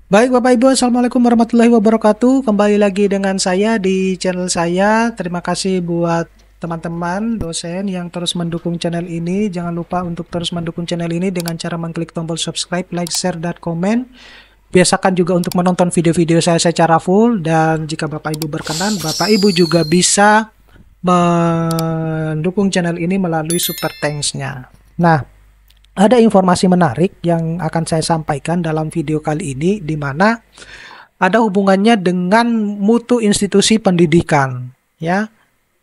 Baik Bapak Ibu, Assalamualaikum warahmatullahi wabarakatuh. Kembali lagi dengan saya di channel saya. Terima kasih buat teman-teman dosen yang terus mendukung channel ini. Jangan lupa untuk terus mendukung channel ini dengan cara mengklik tombol subscribe, like, share, dan komen. Biasakan juga untuk menonton video-video saya secara full. Dan jika Bapak Ibu berkenan, Bapak Ibu juga bisa mendukung channel ini melalui super thanks-nya. Nah, ada informasi menarik yang akan saya sampaikan dalam video kali ini, di mana ada hubungannya dengan mutu institusi pendidikan. Ya,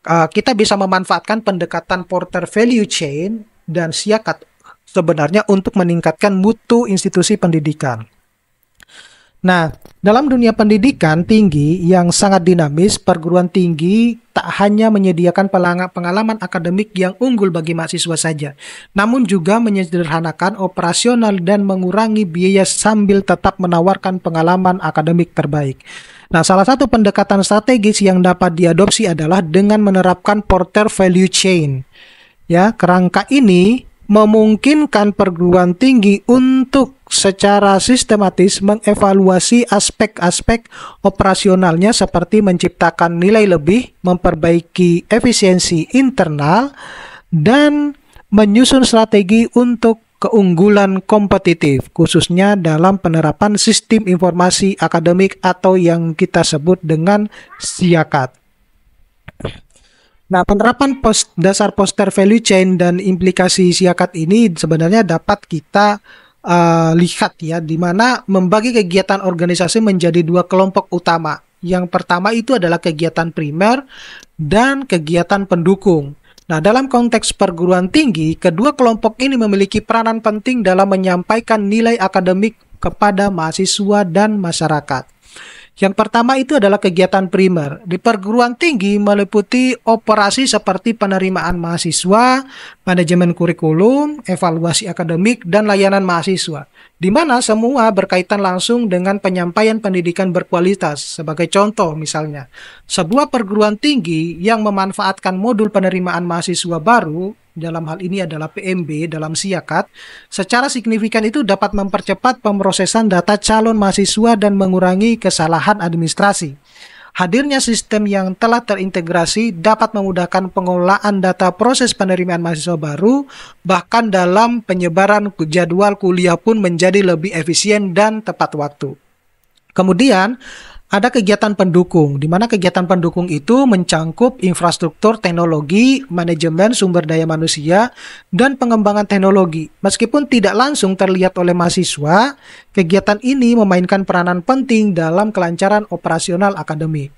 kita bisa memanfaatkan pendekatan Porter Value Chain dan SIAKAT sebenarnya untuk meningkatkan mutu institusi pendidikan. Nah, dalam dunia pendidikan tinggi yang sangat dinamis, perguruan tinggi tak hanya menyediakan pengalaman akademik yang unggul bagi mahasiswa saja, namun juga menyederhanakan operasional dan mengurangi biaya sambil tetap menawarkan pengalaman akademik terbaik. Nah, salah satu pendekatan strategis yang dapat diadopsi adalah dengan menerapkan Porter Value Chain. Ya, kerangka ini memungkinkan perguruan tinggi untuk secara sistematis mengevaluasi aspek-aspek operasionalnya seperti menciptakan nilai lebih, memperbaiki efisiensi internal, dan menyusun strategi untuk keunggulan kompetitif, khususnya dalam penerapan sistem informasi akademik atau yang kita sebut dengan SIAKAT. Nah, penerapan dasar Porter Value Chain dan implikasi SIAKAT ini sebenarnya dapat kita lihat ya, di mana membagi kegiatan organisasi menjadi dua kelompok utama. Yang pertama itu adalah kegiatan primer dan kegiatan pendukung. Nah, dalam konteks perguruan tinggi, kedua kelompok ini memiliki peranan penting dalam menyampaikan nilai akademik kepada mahasiswa dan masyarakat. Yang pertama itu adalah kegiatan primer. Di perguruan tinggi meliputi operasi seperti penerimaan mahasiswa, manajemen kurikulum, evaluasi akademik, dan layanan mahasiswa, di mana semua berkaitan langsung dengan penyampaian pendidikan berkualitas. Sebagai contoh misalnya, sebuah perguruan tinggi yang memanfaatkan modul penerimaan mahasiswa baru, dalam hal ini adalah PMB dalam SIAKAT, secara signifikan itu dapat mempercepat pemrosesan data calon mahasiswa dan mengurangi kesalahan administrasi. Hadirnya sistem yang telah terintegrasi dapat memudahkan pengelolaan data proses penerimaan mahasiswa baru, bahkan dalam penyebaran jadwal kuliah pun menjadi lebih efisien dan tepat waktu. Kemudian, ada kegiatan pendukung, di mana kegiatan pendukung itu mencangkup infrastruktur teknologi, manajemen sumber daya manusia, dan pengembangan teknologi. Meskipun tidak langsung terlihat oleh mahasiswa, kegiatan ini memainkan peranan penting dalam kelancaran operasional akademik.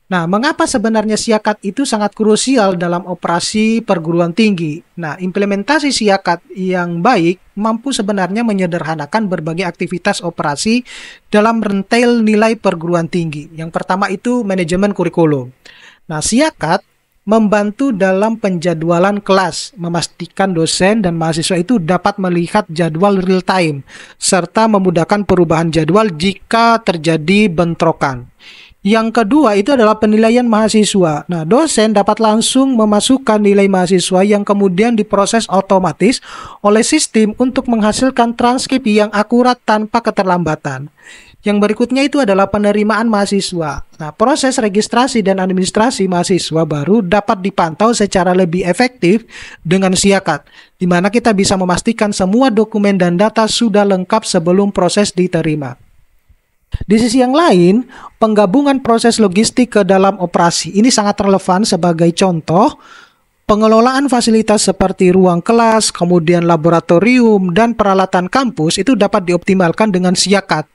Nah, mengapa sebenarnya SIAKAT itu sangat krusial dalam operasi perguruan tinggi? Nah, implementasi SIAKAT yang baik mampu sebenarnya menyederhanakan berbagai aktivitas operasi dalam retail nilai perguruan tinggi. Yang pertama itu manajemen kurikulum. Nah, SIAKAT membantu dalam penjadwalan kelas, memastikan dosen dan mahasiswa itu dapat melihat jadwal real time, serta memudahkan perubahan jadwal jika terjadi bentrokan. Yang kedua itu adalah penilaian mahasiswa. Nah, dosen dapat langsung memasukkan nilai mahasiswa yang kemudian diproses otomatis oleh sistem untuk menghasilkan transkrip yang akurat tanpa keterlambatan. Yang berikutnya itu adalah penerimaan mahasiswa. Nah, proses registrasi dan administrasi mahasiswa baru dapat dipantau secara lebih efektif dengan SIAKAT, di mana kita bisa memastikan semua dokumen dan data sudah lengkap sebelum proses diterima. Di sisi yang lain, penggabungan proses logistik ke dalam operasi ini sangat relevan. Sebagai contoh, pengelolaan fasilitas seperti ruang kelas, kemudian laboratorium, dan peralatan kampus itu dapat dioptimalkan dengan SIAKAT,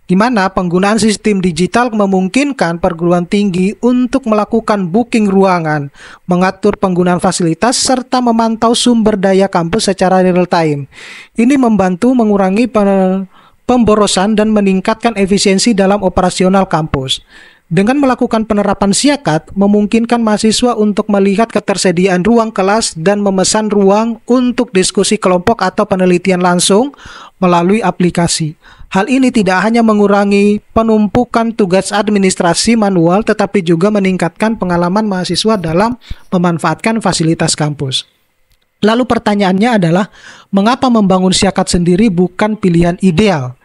di mana penggunaan sistem digital memungkinkan perguruan tinggi untuk melakukan booking ruangan, mengatur penggunaan fasilitas, serta memantau sumber daya kampus secara real time. Ini membantu mengurangi pemborosan dan meningkatkan efisiensi dalam operasional kampus. Dengan melakukan penerapan SIAKAT, memungkinkan mahasiswa untuk melihat ketersediaan ruang kelas dan memesan ruang untuk diskusi kelompok atau penelitian langsung melalui aplikasi. Hal ini tidak hanya mengurangi penumpukan tugas administrasi manual, tetapi juga meningkatkan pengalaman mahasiswa dalam memanfaatkan fasilitas kampus. Lalu pertanyaannya adalah, mengapa membangun SIAKAT sendiri bukan pilihan ideal?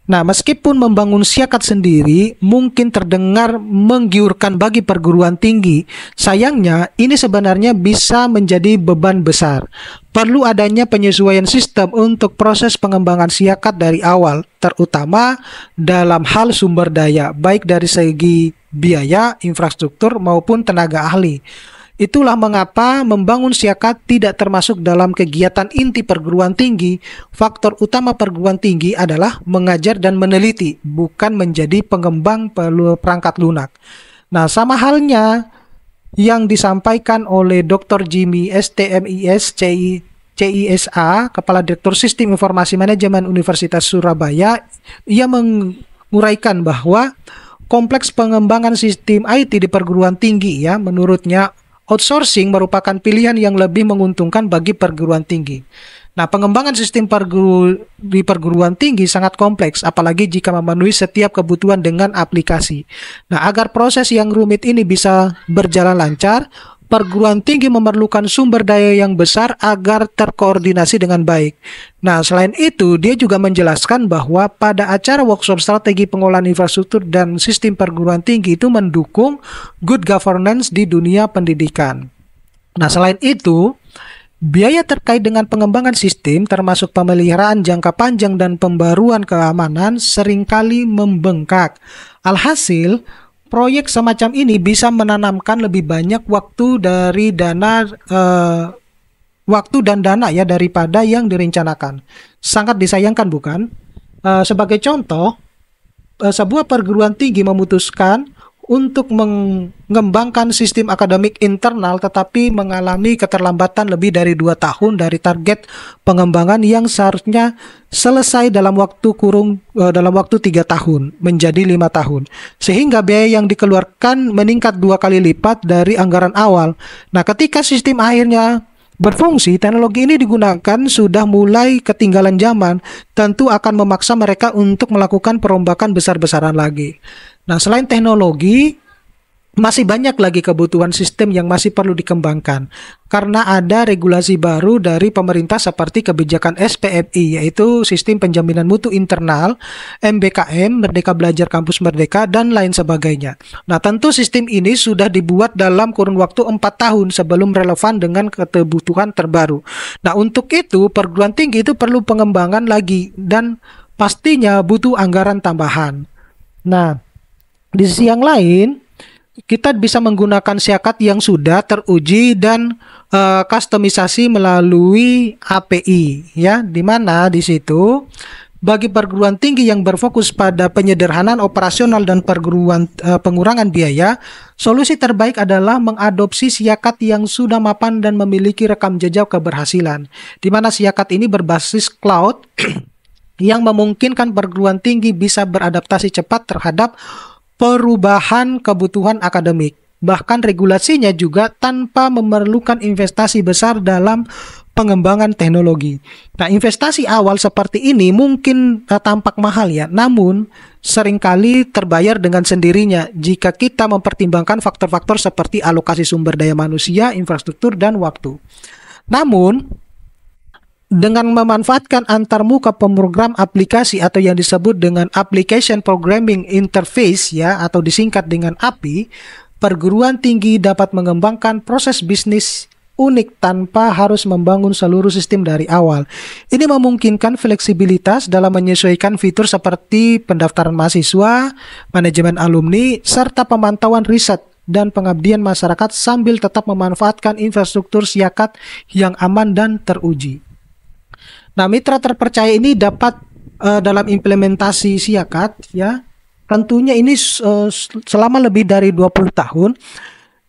Nah, meskipun membangun Siakat sendiri mungkin terdengar menggiurkan bagi perguruan tinggi, sayangnya ini sebenarnya bisa menjadi beban besar. Perlu adanya penyesuaian sistem untuk proses pengembangan Siakat dari awal, terutama dalam hal sumber daya, baik dari segi biaya, infrastruktur, maupun tenaga ahli. Itulah mengapa membangun Siakat tidak termasuk dalam kegiatan inti perguruan tinggi. Faktor utama perguruan tinggi adalah mengajar dan meneliti, bukan menjadi pengembang perangkat lunak. Nah, sama halnya yang disampaikan oleh Dr. Jimmy STMIS CISA, Kepala Direktur Sistem Informasi Manajemen Universitas Surabaya, ia menguraikan bahwa kompleks pengembangan sistem IT di perguruan tinggi, ya, menurutnya outsourcing merupakan pilihan yang lebih menguntungkan bagi perguruan tinggi. Nah, pengembangan sistem di perguruan tinggi sangat kompleks, apalagi jika memenuhi setiap kebutuhan dengan aplikasi. Nah, agar proses yang rumit ini bisa berjalan lancar, perguruan tinggi memerlukan sumber daya yang besar agar terkoordinasi dengan baik. Nah, selain itu, dia juga menjelaskan bahwa pada acara workshop strategi pengolahan infrastruktur dan sistem perguruan tinggi itu mendukung good governance di dunia pendidikan. Nah, selain itu, biaya terkait dengan pengembangan sistem termasuk pemeliharaan jangka panjang dan pembaruan keamanan seringkali membengkak. Alhasil, proyek semacam ini bisa menanamkan lebih banyak waktu dan dana ya daripada yang direncanakan. Sangat disayangkan, bukan? Sebagai contoh, sebuah perguruan tinggi memutuskan untuk mengembangkan sistem akademik internal tetapi mengalami keterlambatan lebih dari 2 tahun dari target pengembangan yang seharusnya selesai dalam waktu 3 tahun menjadi 5 tahun. Sehingga biaya yang dikeluarkan meningkat 2 kali lipat dari anggaran awal. Nah, ketika sistem akhirnya berfungsi, teknologi ini digunakan sudah mulai ketinggalan zaman, tentu akan memaksa mereka untuk melakukan perombakan besar-besaran lagi. Nah, selain teknologi, masih banyak lagi kebutuhan sistem yang masih perlu dikembangkan karena ada regulasi baru dari pemerintah seperti kebijakan SPMI, yaitu Sistem Penjaminan Mutu Internal, MBKM, Merdeka Belajar Kampus Merdeka, dan lain sebagainya. Nah, tentu sistem ini sudah dibuat dalam kurun waktu 4 tahun sebelum relevan dengan kebutuhan terbaru. Nah, untuk itu perguruan tinggi itu perlu pengembangan lagi dan pastinya butuh anggaran tambahan. Nah, di sisi yang lain, kita bisa menggunakan Siakat yang sudah teruji dan kustomisasi melalui API, ya, di mana di situ bagi perguruan tinggi yang berfokus pada penyederhanaan operasional dan pengurangan biaya, solusi terbaik adalah mengadopsi Siakat yang sudah mapan dan memiliki rekam jejak keberhasilan, di mana Siakat ini berbasis cloud yang memungkinkan perguruan tinggi bisa beradaptasi cepat terhadap perubahan kebutuhan akademik. Bahkan regulasinya juga tanpa memerlukan investasi besar dalam pengembangan teknologi. Nah, investasi awal seperti ini mungkin tampak mahal ya, namun seringkali terbayar dengan sendirinya jika kita mempertimbangkan faktor-faktor seperti alokasi sumber daya manusia, infrastruktur, dan waktu. Namun, dengan memanfaatkan antarmuka pemrogram aplikasi atau yang disebut dengan Application Programming Interface, ya, atau disingkat dengan API, perguruan tinggi dapat mengembangkan proses bisnis unik tanpa harus membangun seluruh sistem dari awal. Ini memungkinkan fleksibilitas dalam menyesuaikan fitur seperti pendaftaran mahasiswa, manajemen alumni, serta pemantauan riset dan pengabdian masyarakat sambil tetap memanfaatkan infrastruktur Siakat yang aman dan teruji. Nah, mitra terpercaya ini dapat dalam implementasi Siakat, ya, tentunya ini selama lebih dari 20 tahun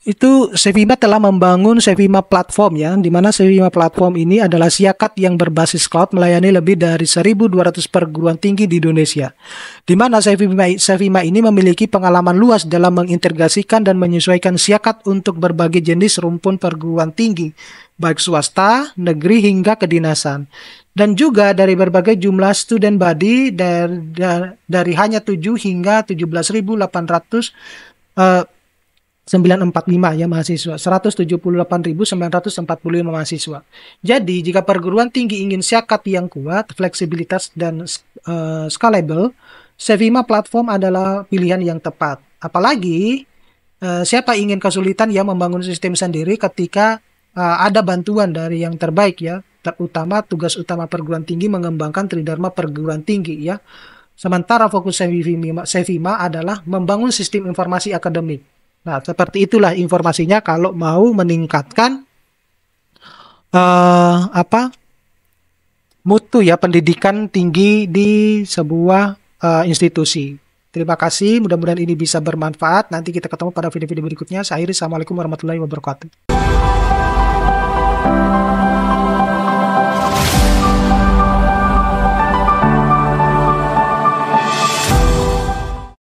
itu Sevima telah membangun Sevima Platform, ya, di mana Sevima Platform ini adalah Siakat yang berbasis cloud melayani lebih dari 1.200 perguruan tinggi di Indonesia, di mana Sevima ini memiliki pengalaman luas dalam mengintegrasikan dan menyesuaikan Siakat untuk berbagai jenis rumpun perguruan tinggi, baik swasta, negeri, hingga kedinasan. Dan juga dari berbagai jumlah student body dari hanya 7 hingga 17.800 945 ya mahasiswa, 178.945 mahasiswa. Jadi jika perguruan tinggi ingin siakat yang kuat, fleksibilitas dan scalable, Sevima platform adalah pilihan yang tepat. Apalagi siapa ingin kesulitan ya membangun sistem sendiri ketika ada bantuan dari yang terbaik ya, terutama tugas utama perguruan tinggi mengembangkan tridharma perguruan tinggi ya. Sementara fokus Sevima adalah membangun sistem informasi akademik. Nah, seperti itulah informasinya kalau mau meningkatkan mutu ya pendidikan tinggi di sebuah institusi. Terima kasih, mudah-mudahan ini bisa bermanfaat. Nanti kita ketemu pada video-video berikutnya. Saya akhiri, assalamualaikum warahmatullahi wabarakatuh.